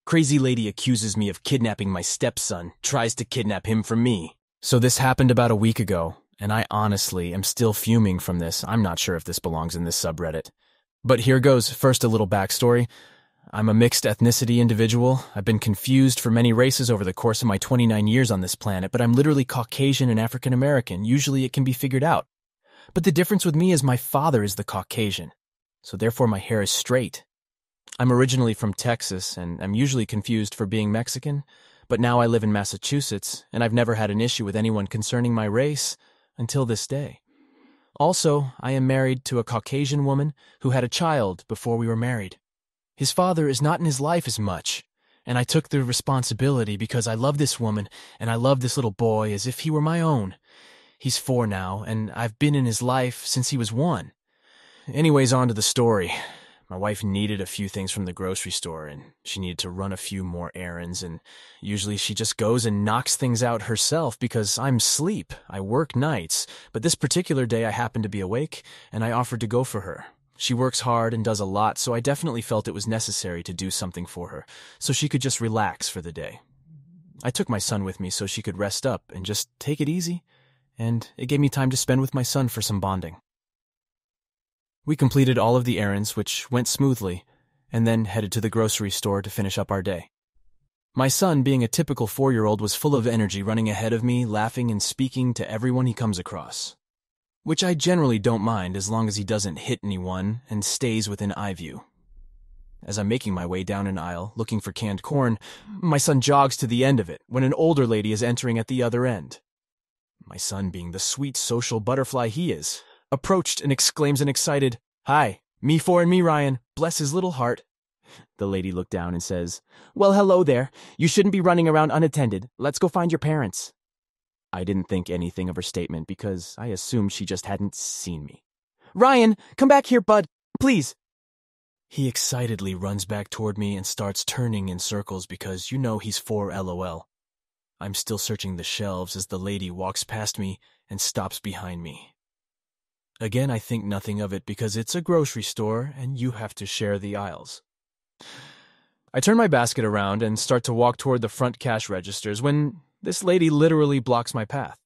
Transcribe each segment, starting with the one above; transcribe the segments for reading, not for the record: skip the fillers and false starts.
Crazy lady accuses me of kidnapping my stepson, tries to kidnap him from me. So this happened about a week ago, and I honestly am still fuming from this. I'm not sure if this belongs in this subreddit. But here goes. First, a little backstory. I'm a mixed ethnicity individual. I've been confused for many races over the course of my 29 years on this planet, but I'm literally Caucasian and African American. Usually it can be figured out. But the difference with me is my father is the Caucasian, so therefore my hair is straight. I'm originally from Texas, and I'm usually confused for being Mexican, but now I live in Massachusetts, and I've never had an issue with anyone concerning my race until this day. Also, I am married to a Caucasian woman who had a child before we were married. His father is not in his life as much, and I took the responsibility because I love this woman and I love this little boy as if he were my own. He's 4 now, and I've been in his life since he was 1. Anyways, on to the story. My wife needed a few things from the grocery store, and she needed to run a few more errands, and usually she just goes and knocks things out herself because I'm asleep. I work nights, but this particular day I happened to be awake, and I offered to go for her. She works hard and does a lot, so I definitely felt it was necessary to do something for her, so she could just relax for the day. I took my son with me so she could rest up and just take it easy, and it gave me time to spend with my son for some bonding. We completed all of the errands, which went smoothly, and then headed to the grocery store to finish up our day. My son, being a typical 4-year-old, was full of energy, running ahead of me, laughing and speaking to everyone he comes across, which I generally don't mind as long as he doesn't hit anyone and stays within eye view. As I'm making my way down an aisle, looking for canned corn, my son jogs to the end of it when an older lady is entering at the other end. My son, being the sweet social butterfly he is, approached and exclaims an excited, "Hi, me for and me Ryan, bless his little heart." The lady looked down and says, "Well, hello there. You shouldn't be running around unattended. Let's go find your parents." I didn't think anything of her statement because I assumed she just hadn't seen me. "Ryan, come back here, bud, please." He excitedly runs back toward me and starts turning in circles because you know he's 4 LOL. I'm still searching the shelves as the lady walks past me and stops behind me. Again, I think nothing of it because it's a grocery store and you have to share the aisles. I turn my basket around and start to walk toward the front cash registers when this lady literally blocks my path.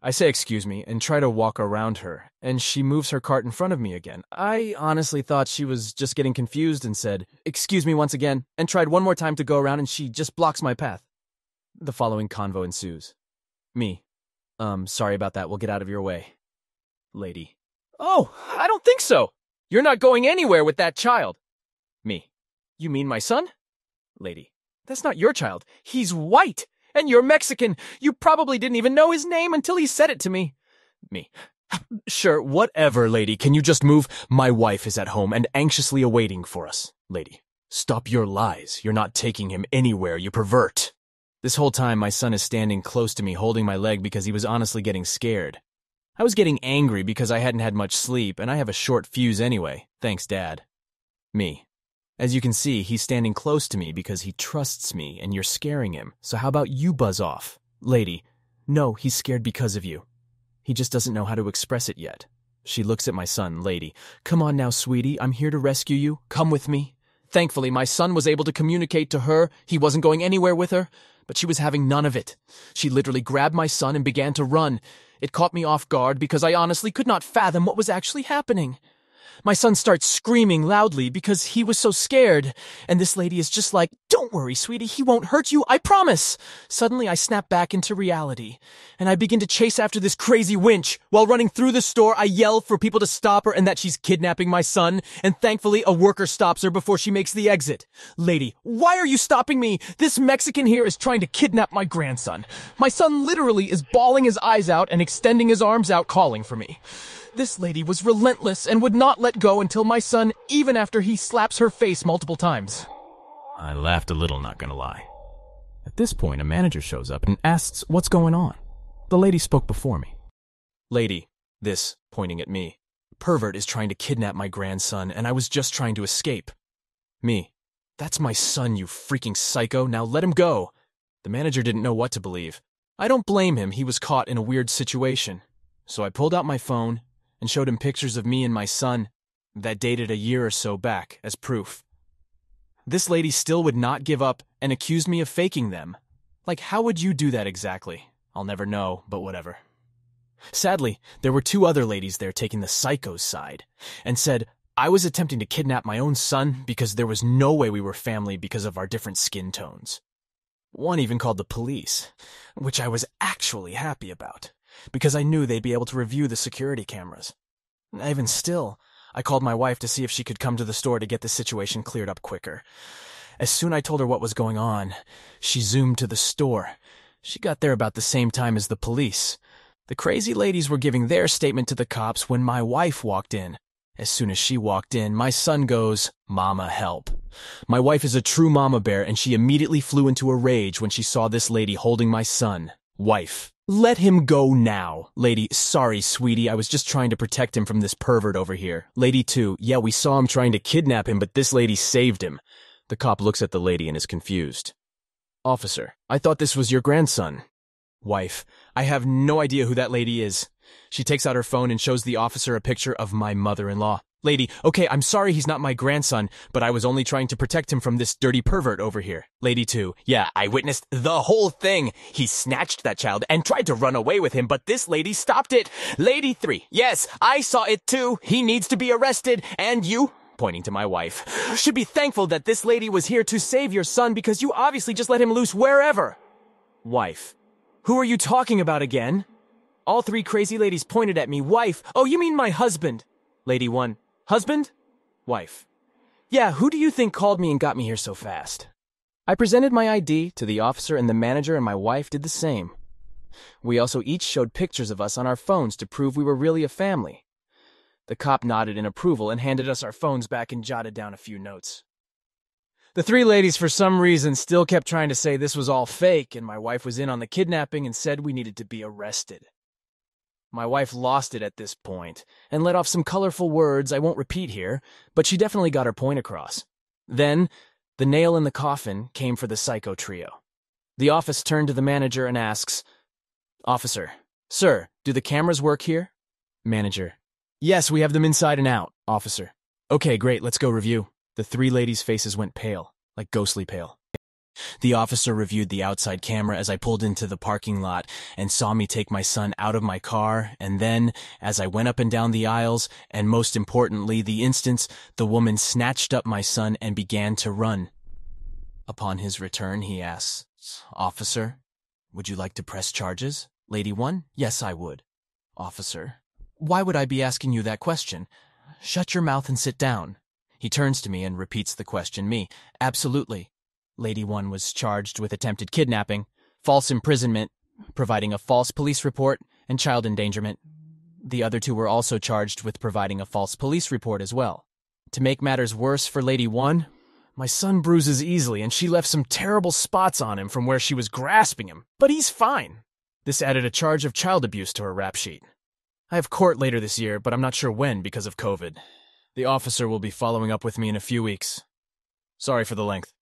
I say excuse me and try to walk around her, and she moves her cart in front of me again. I honestly thought she was just getting confused and said, "Excuse me once again," and tried one more time to go around and she just blocks my path. The following convo ensues. Me. Sorry about that, we'll get out of your way. Lady. "Oh, I don't think so. You're not going anywhere with that child." Me. "You mean my son?" Lady. "That's not your child. He's white, and you're Mexican. You probably didn't even know his name until he said it to me." Me. "Sure, whatever, lady. Can you just move? My wife is at home and anxiously awaiting for us." Lady. "Stop your lies. You're not taking him anywhere, you pervert." This whole time, my son is standing close to me, holding my leg because he was honestly getting scared. I was getting angry because I hadn't had much sleep, and I have a short fuse anyway. Thanks, Dad. Me. As you can see, he's standing close to me because he trusts me, and you're scaring him. So how about you buzz off? Lady. No, he's scared because of you. He just doesn't know how to express it yet. She looks at my son. Lady. Come on now, sweetie. I'm here to rescue you. Come with me. Thankfully, my son was able to communicate to her. He wasn't going anywhere with her, but she was having none of it. She literally grabbed my son and began to run. It caught me off guard because I honestly could not fathom what was actually happening. My son starts screaming loudly because he was so scared, and this lady is just like, "Don't worry, sweetie, he won't hurt you, I promise." Suddenly, I snap back into reality, and I begin to chase after this crazy winch. While running through the store, I yell for people to stop her and that she's kidnapping my son, and thankfully, a worker stops her before she makes the exit. Lady, why are you stopping me? This Mexican here is trying to kidnap my grandson. My son literally is bawling his eyes out and extending his arms out, calling for me. This lady was relentless and would not let go until my son, even after he slaps her face multiple times. I laughed a little, not gonna lie. At this point, a manager shows up and asks what's going on. The lady spoke before me. Lady, this, pointing at me, pervert is trying to kidnap my grandson, and I was just trying to escape. Me, that's my son, you freaking psycho, now let him go. The manager didn't know what to believe. I don't blame him, he was caught in a weird situation. So I pulled out my phone and showed him pictures of me and my son that dated a year or so back as proof. This lady still would not give up and accused me of faking them. Like, how would you do that exactly? I'll never know, but whatever. Sadly, there were two other ladies there taking the psycho's side, and said I was attempting to kidnap my own son because there was no way we were family because of our different skin tones. One even called the police, which I was actually happy about, because I knew they'd be able to review the security cameras. Even still, I called my wife to see if she could come to the store to get the situation cleared up quicker. As soon as I told her what was going on, she zoomed to the store. She got there about the same time as the police. The crazy ladies were giving their statement to the cops when my wife walked in. As soon as she walked in, my son goes, "Mama, help." My wife is a true mama bear, and she immediately flew into a rage when she saw this lady holding my son. Wife: "Let him go now." Lady: "Sorry, sweetie, I was just trying to protect him from this pervert over here." Lady 2: "Yeah, we saw him trying to kidnap him, but this lady saved him." The cop looks at the lady and is confused. Officer: "I thought this was your grandson." Wife: "I have no idea who that lady is." She takes out her phone and shows the officer a picture of my mother-in-law. Lady: "Okay, I'm sorry he's not my grandson, but I was only trying to protect him from this dirty pervert over here." Lady 2: "Yeah, I witnessed the whole thing. He snatched that child and tried to run away with him, but this lady stopped it." Lady 3: "Yes, I saw it too. He needs to be arrested, and you," pointing to my wife, "should be thankful that this lady was here to save your son because you obviously just let him loose wherever." Wife: "Who are you talking about again?" All three crazy ladies pointed at me. Wife: "Oh, you mean my husband." Lady 1: "Husband?" Wife: "Yeah, who do you think called me and got me here so fast?" I presented my ID to the officer, and the manager and my wife did the same. We also each showed pictures of us on our phones to prove we were really a family. The cop nodded in approval and handed us our phones back and jotted down a few notes. The three ladies, for some reason, still kept trying to say this was all fake, and my wife was in on the kidnapping and said we needed to be arrested. My wife lost it at this point and let off some colorful words I won't repeat here, but she definitely got her point across. Then, the nail in the coffin came for the psycho trio. The office turned to the manager and asks, "Officer, sir, do the cameras work here?" Manager: "Yes, we have them inside and out." Officer: "Okay, great, let's go review." The three ladies' faces went pale, like ghostly pale. The officer reviewed the outside camera as I pulled into the parking lot and saw me take my son out of my car, and then, as I went up and down the aisles, and most importantly, the instance, the woman snatched up my son and began to run. Upon his return, he asks, "Officer, would you like to press charges?" Lady 1: "Yes, I would." Officer: "Why would I be asking you that question? Shut your mouth and sit down." He turns to me and repeats the question. Me: "Absolutely." Lady 1 was charged with attempted kidnapping, false imprisonment, providing a false police report, and child endangerment. The other two were also charged with providing a false police report as well. To make matters worse for Lady 1, my son bruises easily, and she left some terrible spots on him from where she was grasping him, but he's fine. This added a charge of child abuse to her rap sheet. I have court later this year, but I'm not sure when because of COVID. The officer will be following up with me in a few weeks. Sorry for the length.